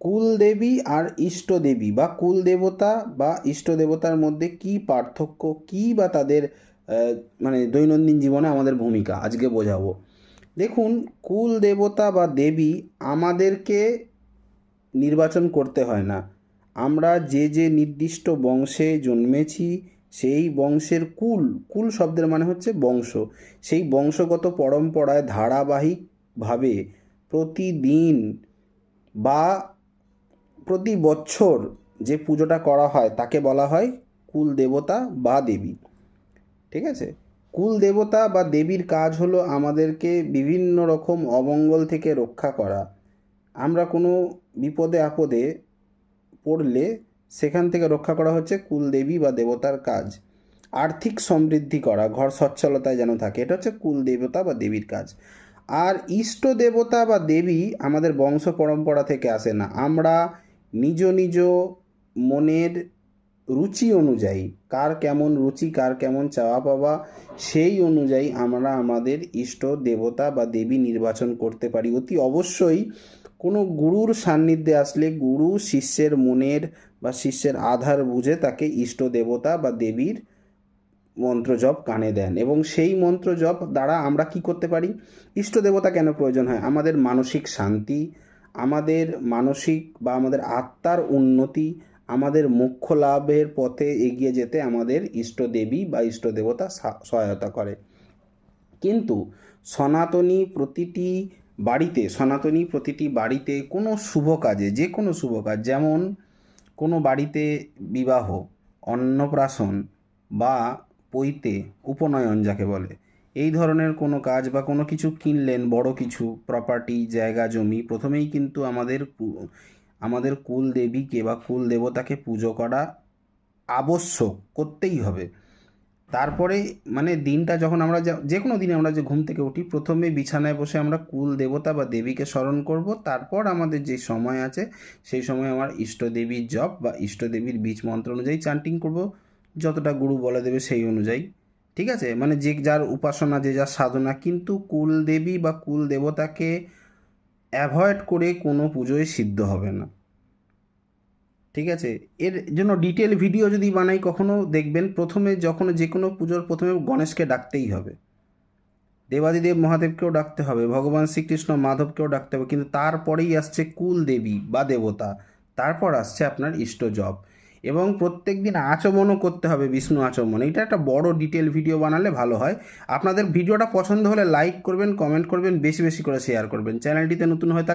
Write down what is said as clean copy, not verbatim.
কুলদেবী আর ইষ্টদেবী বা কুলদেবতা বা ইষ্টদেবতার মধ্যে কি পার্থক্য, কি বা তাদের মানে দৈনন্দিন জীবনে আমাদের ভূমিকা আজকে বোঝাবো। দেখুন, কুল দেবতা বা দেবী আমাদেরকে নির্বাচন করতে হয় না। আমরা যে যে নির্দিষ্ট বংশে জন্মেছি, সেই বংশের কুল, কুল শব্দের মানে হচ্ছে বংশ, সেই বংশগত পরম্পরায় ধারাবাহিকভাবে প্রতিদিন বা প্রতি বছর যে পুজোটা করা হয় তাকে বলা হয় কুল দেবতা বা দেবী। ঠিক আছে? কুল দেবতা বা দেবীর কাজ হলো আমাদেরকে বিভিন্ন রকম অমঙ্গল থেকে রক্ষা করা। আমরা কোনো বিপদে আপদে পড়লে সেখান থেকে রক্ষা করা হচ্ছে কুলদেবী বা দেবতার কাজ। আর্থিক সমৃদ্ধি করা, ঘর সচ্ছলতায় যেন থাকে, এটা হচ্ছে কুল দেবতা বা দেবীর কাজ। আর ইষ্ট দেবতা বা দেবী আমাদের বংশ পরম্পরা থেকে আসে না। আমরা নিজ নিজ মনের রুচি অনুযায়ী, কার কেমন রুচি, কার কেমন চাওয়া পাওয়া, সেই অনুযায়ী আমরা আমাদের ইষ্ট দেবতা বা দেবী নির্বাচন করতে পারি। অতি অবশ্যই কোনো গুরুর সান্নিধ্যে আসলে গুরু শিষ্যের মনের বা শিষ্যের আধার বুঝে তাকে ইষ্ট দেবতা বা দেবীর মন্ত্র জপ কানে দেন, এবং সেই মন্ত্র জপ দ্বারা আমরা কি করতে পারি। ইষ্ট দেবতা কেন প্রয়োজন হয়? আমাদের মানসিক শান্তি, আমাদের মানসিক বা আমাদের আত্মার উন্নতি, আমাদের মোক্ষ লাভের পথে এগিয়ে যেতে আমাদের ইষ্ট দেবী বা ইষ্ট দেবতা সহায়তা করে। কিন্তু সনাতনী প্রতিটি বাড়িতে কোনো শুভ কাজে, যে কোনো শুভ কাজ, যেমন কোনো বাড়িতে বিবাহ, অন্নপ্রাশন বা পৈতে, উপনয়ন যাকে বলে, এই ধরনের কোনো কাজ বা কোনো কিছু কিনলেন, বড় কিছু প্রপার্টি, জায়গা জমি, প্রথমেই কিন্তু আমাদের কুল দেবীকে বা কুল দেবতাকে পুজো করা আবশ্যক, করতেই হবে। তারপরে মানে দিনটা যখন আমরা যে কোনো দিনে আমরা যে ঘুম থেকে উঠি, প্রথমে বিছানায় বসে আমরা কুল দেবতা বা দেবীকে স্মরণ করব। তারপর আমাদের যে সময় আছে সেই সময় আমার ইষ্টদেবীর জপ বা ইষ্টদেবীর বীজ মন্ত্র অনুযায়ী চান্টিং করব, যতটা গুরু বলে দেবে সেই অনুযায়ী। ঠিক আছে? মানে যে যার উপাসনা, যে যার সাধনা, কিন্তু কুল দেবী বা কুল দেবতাকে অ্যাভয়েড করে কোনো পুজোই সিদ্ধ হবে না। ঠিক আছে? এর জন্য ডিটেল ভিডিও যদি বানাই কখনো, দেখবেন প্রথমে যখন যে কোনো পুজোর প্রথমে গণেশকে ডাকতেই হবে, দেবাদিদেব মহাদেবকেও ডাকতে হবে, ভগবান শ্রীকৃষ্ণ মাধবকেও ডাকতে হবে, কিন্তু তারপরেই আসছে কুল দেবী বা দেবতা, তারপর আসছে আপনার ইষ্ট জপ। এবং প্রত্যেক দিন আচমনও করতে হবে, বিষ্ণু আচমন। এটা একটা বড় ডিটেল ভিডিও বানালে ভালো হয়। আপনাদের ভিডিওটা পছন্দ হলে লাইক করবেন, কমেন্ট করবেন, বেশি বেশি করে শেয়ার করবেন। চ্যানেলটিতে নতুন হয়ে